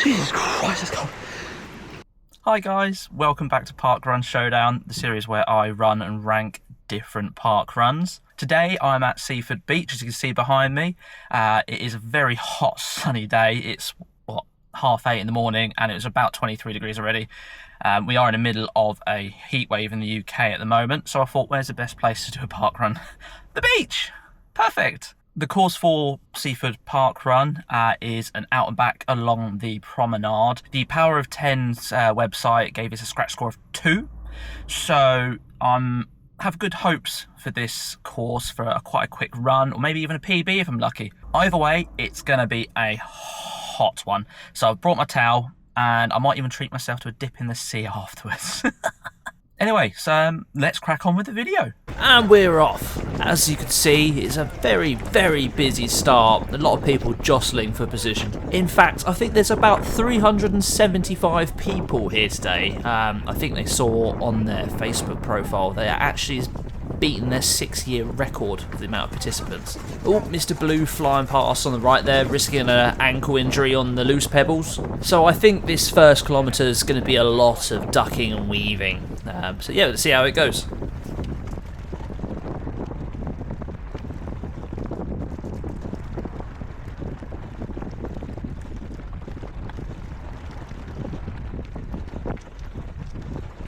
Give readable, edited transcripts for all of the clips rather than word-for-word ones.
Jesus Christ, it's cold. Hi guys, welcome back to PARKRUN SHOWDOWN, the series where I run and rank different park runs. Today I'm at Seaford Beach, as you can see behind me. It is a very hot sunny day. It's what, 8:30 in the morning, and it was about 23 degrees already. We are in the middle of a heat wave in the UK at the moment, so I thought, where's the best place to do a park run? The beach! Perfect! The course for Seaford Parkrun is an out and back along the promenade. The Power of 10's website gave us a scratch score of 2, so I have good hopes for this course for quite a quick run, or maybe even a PB if I'm lucky. Either way, it's going to be a hot one. So I've brought my towel, and I might even treat myself to a dip in the sea afterwards. Anyway, so let's crack on with the video. And we're off. As you can see, it's a very, very busy start. A lot of people jostling for position. In fact, I think there's about 375 people here today. I think they saw on their Facebook profile they are actually beaten their 6-year record for the amount of participants. Oh, Mr. Blue flying past on the right there, risking an ankle injury on the loose pebbles. So I think this first kilometre is going to be a lot of ducking and weaving. So yeah, let's see how it goes.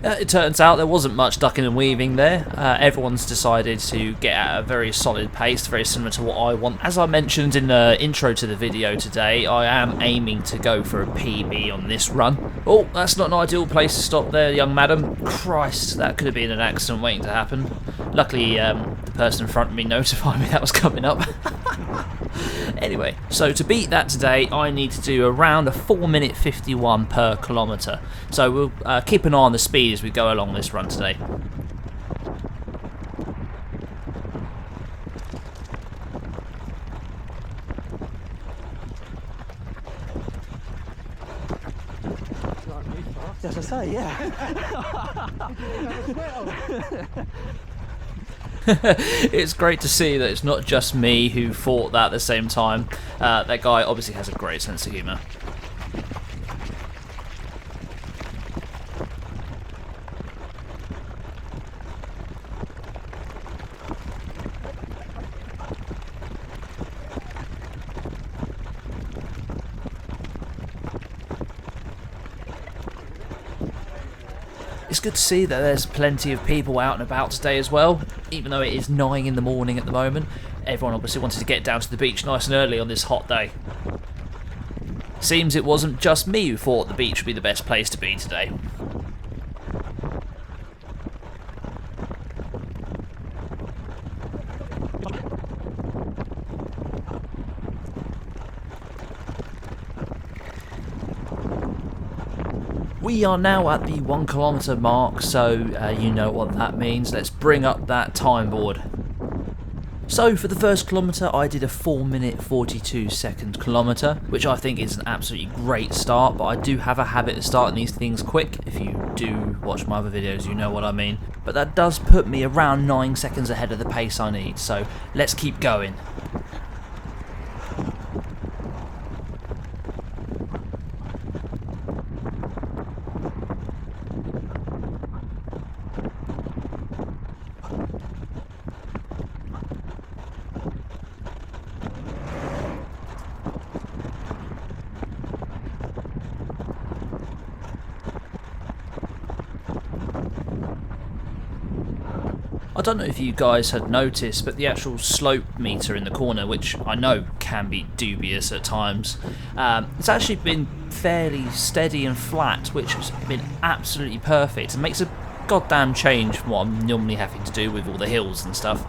It turns out there wasn't much ducking and weaving there. Everyone's decided to get at a very solid pace, very similar to what I want. As I mentioned in the intro to the video today, I am aiming to go for a PB on this run. Oh, that's not an ideal place to stop there, young madam. Christ, that could have been an accident waiting to happen. Luckily, the person in front of me notified me that was coming up. Anyway, so to beat that today, I need to do around a 4:51 per kilometre. So we'll keep an eye on the speed as we go along this run today. As I say, yeah. It's great to see that it's not just me who thought that at the same time. That guy obviously has a great sense of humour. It's good to see that there's plenty of people out and about today as well, even though it is 9 in the morning at the moment. Everyone obviously wanted to get down to the beach nice and early on this hot day. Seems it wasn't just me who thought the beach would be the best place to be today. We are now at the 1 kilometre mark, so you know what that means. Let's bring up that time board. So for the first kilometre I did a 4:42 kilometre, which I think is an absolutely great start, but I do have a habit of starting these things quick. If you do watch my other videos you know what I mean. But that does put me around 9 seconds ahead of the pace I need, so let's keep going. I don't know if you guys had noticed, but the actual slope meter in the corner, which I know can be dubious at times, it's actually been fairly steady and flat, which has been absolutely perfect and makes a goddamn change from what I'm normally having to do with all the hills and stuff.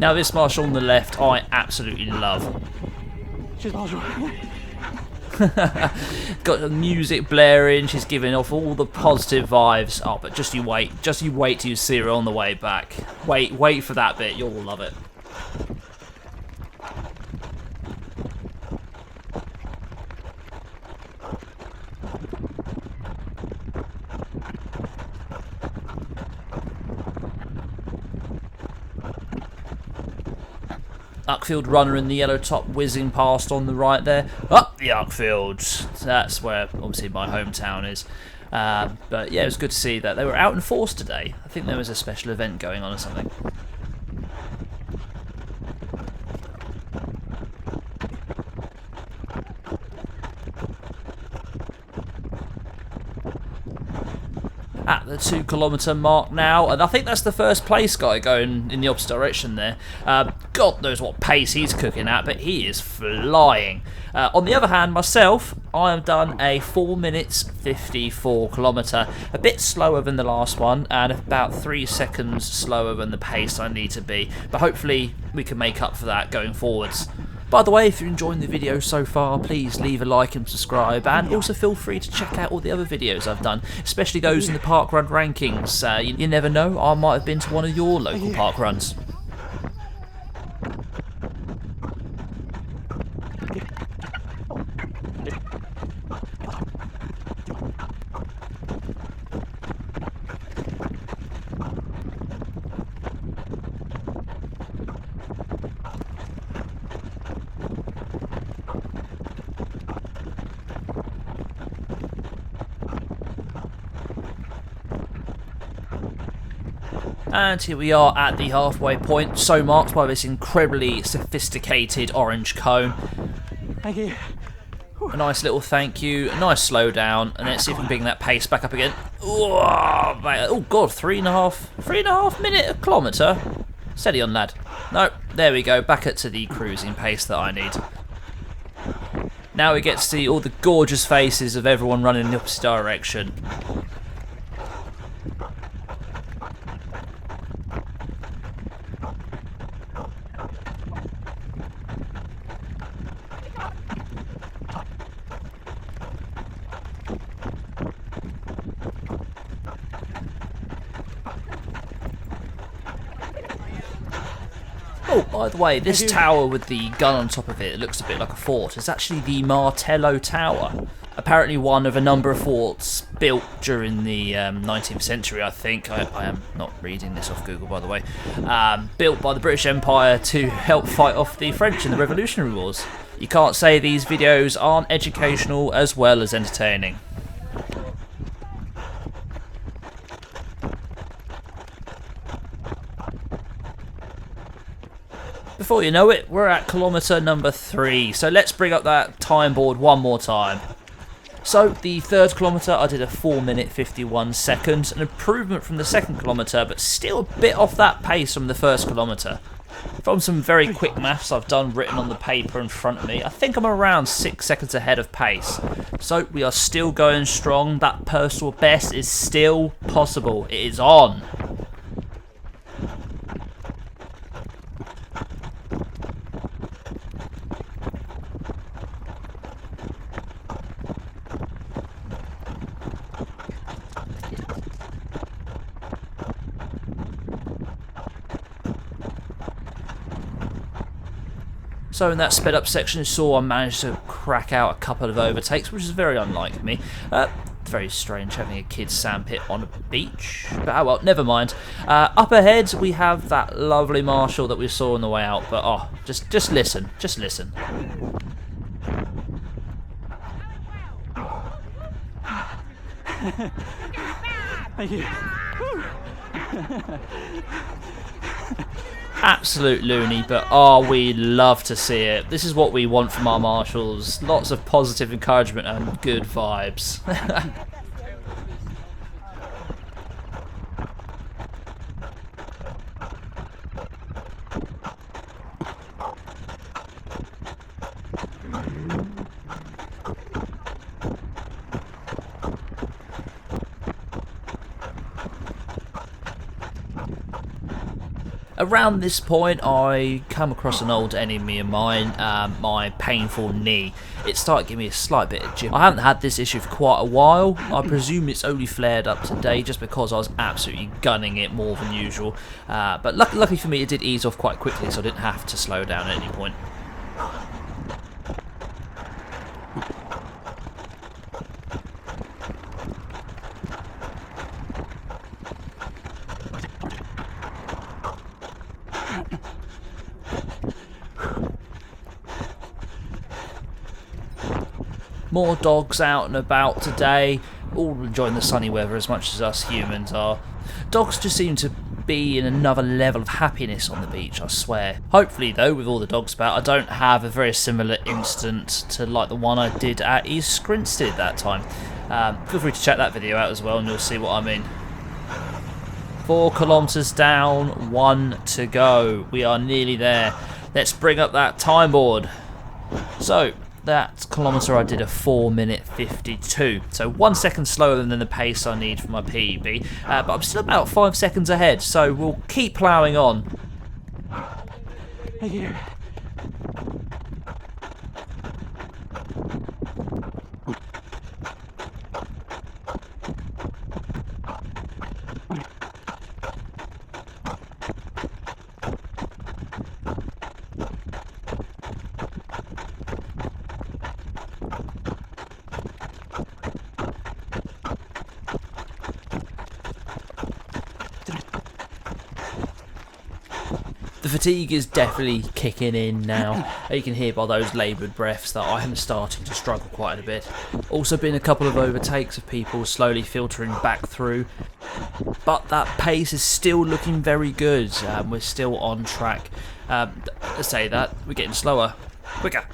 Now this Marshal on the left, I absolutely love. Cheers, Marshal. Got the music blaring, she's giving off all the positive vibes. Oh, but just you wait till you see her on the way back. Wait for that bit, you'll love it. Uckfield runner in the yellow top whizzing past on the right there. Up the Uckfield. That's where obviously my hometown is. But yeah, it was good to see that they were out in force today. I think there was a special event going on or something. At the 2 kilometre mark now, and I think that's the first place guy going in the opposite direction there. God knows what pace he's cooking at, but he is flying. On the other hand, myself, I have done a 4 minutes 54 kilometre, a bit slower than the last one, and about 3 seconds slower than the pace I need to be, but hopefully we can make up for that going forwards. By the way, if you're enjoying the video so far, please leave a like and subscribe, and also feel free to check out all the other videos I've done, especially those in the parkrun rankings. You never know, I might have been to one of your local parkruns. And here we are at the halfway point, so marked by this incredibly sophisticated orange cone. Thank you. A nice little thank you, a nice slow down, and let's see if we can bring that pace back up again. Oh god, 3.5 minute a kilometre. Steady on, lad. No, there we go, back up to the cruising pace that I need. Now we get to see all the gorgeous faces of everyone running in the opposite direction. Oh, by the way, this tower with the gun on top of it, it looks a bit like a fort, is actually the Martello Tower. Apparently one of a number of forts built during the 19th century, I think. I am not reading this off Google, by the way. Built by the British Empire to help fight off the French in the Revolutionary Wars. You can't say these videos aren't educational as well as entertaining. Before you know it, we're at kilometre number 3, so let's bring up that time board one more time. So the 3rd kilometre I did a 4 minute 51 seconds, an improvement from the 2nd kilometre, but still a bit off that pace from the 1st kilometre. From some very quick maths I've done written on the paper in front of me, I think I'm around 6 seconds ahead of pace. So we are still going strong, that personal best is still possible, it is on. So in that sped up section you saw I managed to crack out a couple of overtakes, which is very unlike me. Very strange having a kid's sandpit on a beach, but oh well, never mind. Up ahead we have that lovely Marshal that we saw on the way out, but oh, just listen, just listen. Thank you. Absolute loony, but oh, we love to see it. This is what we want from our marshals. Lots of positive encouragement and good vibes. Around this point I come across an old enemy of mine, my painful knee. It started giving me a slight bit of jip. I haven't had this issue for quite a while. I presume it's only flared up today just because I was absolutely gunning it more than usual. But luckily for me it did ease off quite quickly, so I didn't have to slow down at any point. More dogs out and about today, all enjoying the sunny weather as much as us humans are. Dogs just seem to be in another level of happiness on the beach, I swear. Hopefully though, with all the dogs about, I don't have a very similar incident to like the one I did at East Grinstead that time. Feel free to check that video out as well and you'll see what I mean. 4 kilometres down, 1 to go. We are nearly there. Let's bring up that time board. So, that kilometre I did a 4:52. So 1 second slower than the pace I need for my PB. But I'm still about 5 seconds ahead, so we'll keep ploughing on. Thank you. The fatigue is definitely kicking in now. You can hear by those laboured breaths that I am starting to struggle quite a bit. Also been a couple of overtakes of people slowly filtering back through. But that pace is still looking very good. We're still on track. Let's say that, we're getting slower. Quicker.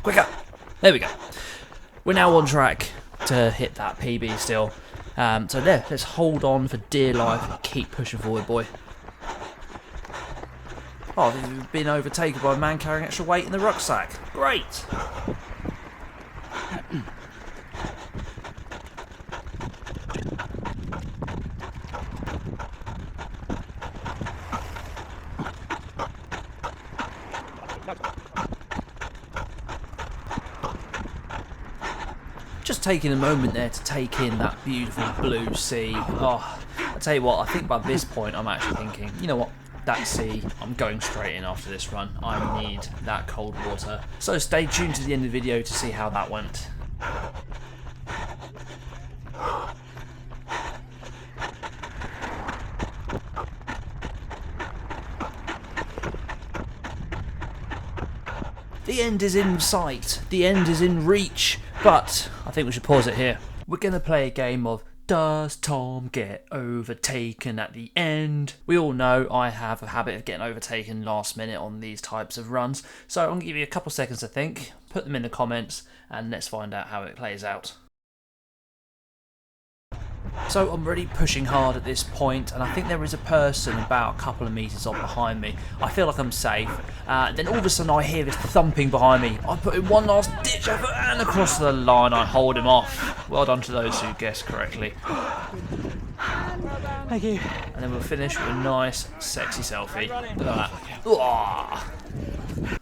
Quicker. There we go. We're now on track to hit that PB still. So there, let's hold on for dear life and keep pushing forward, boy. Oh, we've been overtaken by a man carrying extra weight in the rucksack. Great! Just taking a moment there to take in that beautiful blue sea. Oh, I tell you what, I think by this point I'm actually thinking, you know what? That sea, I'm going straight in after this run. I need that cold water. So stay tuned to the end of the video to see how that went. The end is in sight, the end is in reach, but I think we should pause it here. We're going to play a game of Does Tom get overtaken at the end? We all know I have a habit of getting overtaken last minute on these types of runs, so I'm going to give you a couple seconds to think, put them in the comments, and let's find out how it plays out. So I'm really pushing hard at this point, and I think there is a person about a couple of metres off behind me. I feel like I'm safe. Then all of a sudden I hear this thumping behind me. I put in one last ditch effort and across the line I hold him off. Well done to those who guessed correctly. Thank you. And then we'll finish with a nice, sexy selfie. Look at that. Ooh.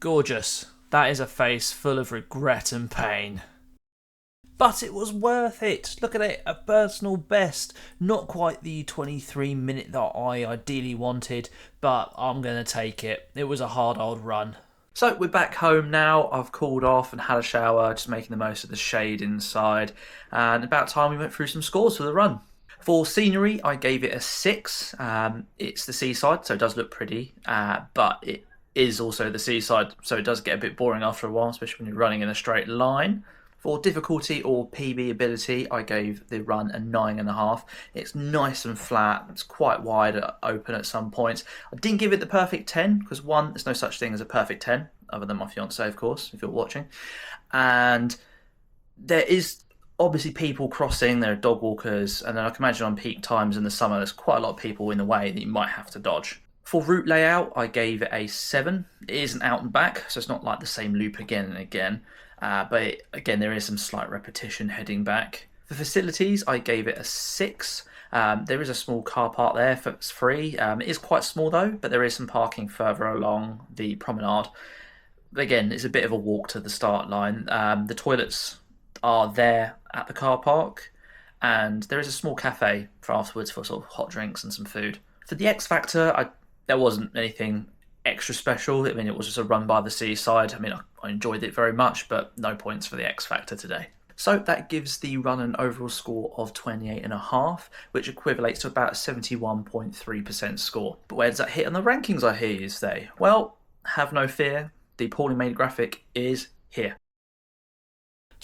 Gorgeous. That is a face full of regret and pain. But it was worth it. Look at it, a personal best. Not quite the 23-minute that I ideally wanted, but I'm going to take it. It was a hard old run. So we're back home now. I've cooled off and had a shower, just making the most of the shade inside. And about time we went through some scores for the run. For scenery, I gave it a 6. It's the seaside, so it does look pretty, but it is also the seaside, so it does get a bit boring after a while, especially when you're running in a straight line. For difficulty or PB ability, I gave the run a 9.5. It's nice and flat, it's quite wide open at some points. I didn't give it the perfect 10, because one, there's no such thing as a perfect 10, other than my fiance, of course, if you're watching. And there is obviously people crossing, there are dog walkers, and then I can imagine on peak times in the summer, there's quite a lot of people in the way that you might have to dodge. For route layout, I gave it a 7. It is an out and back, so it's not like the same loop again and again. But again, there is some slight repetition heading back. For facilities, I gave it a 6. There is a small car park there that's free. It is quite small though, but there is some parking further along the promenade. Again, it's a bit of a walk to the start line. The toilets are there at the car park, and there is a small cafe for afterwards for sort of hot drinks and some food. For the X Factor, there wasn't anything extra special. I mean, it was just a run by the seaside. I mean, I enjoyed it very much, but no points for the X Factor today. So that gives the run an overall score of 28.5, which equivalates to about a 71.3% score. But where does that hit on the rankings, I hear you say? Well, have no fear, the poorly made graphic is here.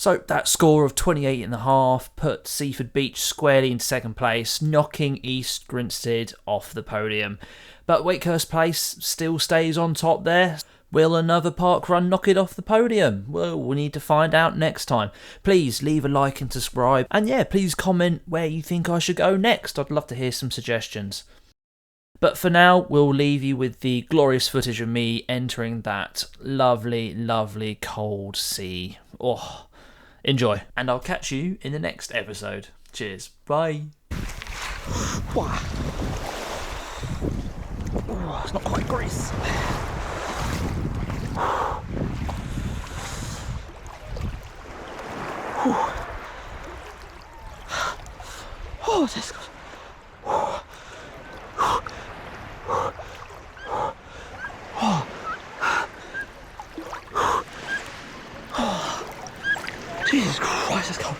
So that score of 28.5 put Seaford Beach squarely into second place, knocking East Grinstead off the podium. But Wakehurst Place still stays on top there. Will another parkrun knock it off the podium? Well, we need to find out next time. Please leave a like and subscribe. And yeah, please comment where you think I should go next. I'd love to hear some suggestions. But for now, we'll leave you with the glorious footage of me entering that lovely, lovely cold sea. Oh, enjoy. And I'll catch you in the next episode. Cheers. Bye. Oh, it's not quite grease. Oh, that's good. Jesus Christ, that's cold.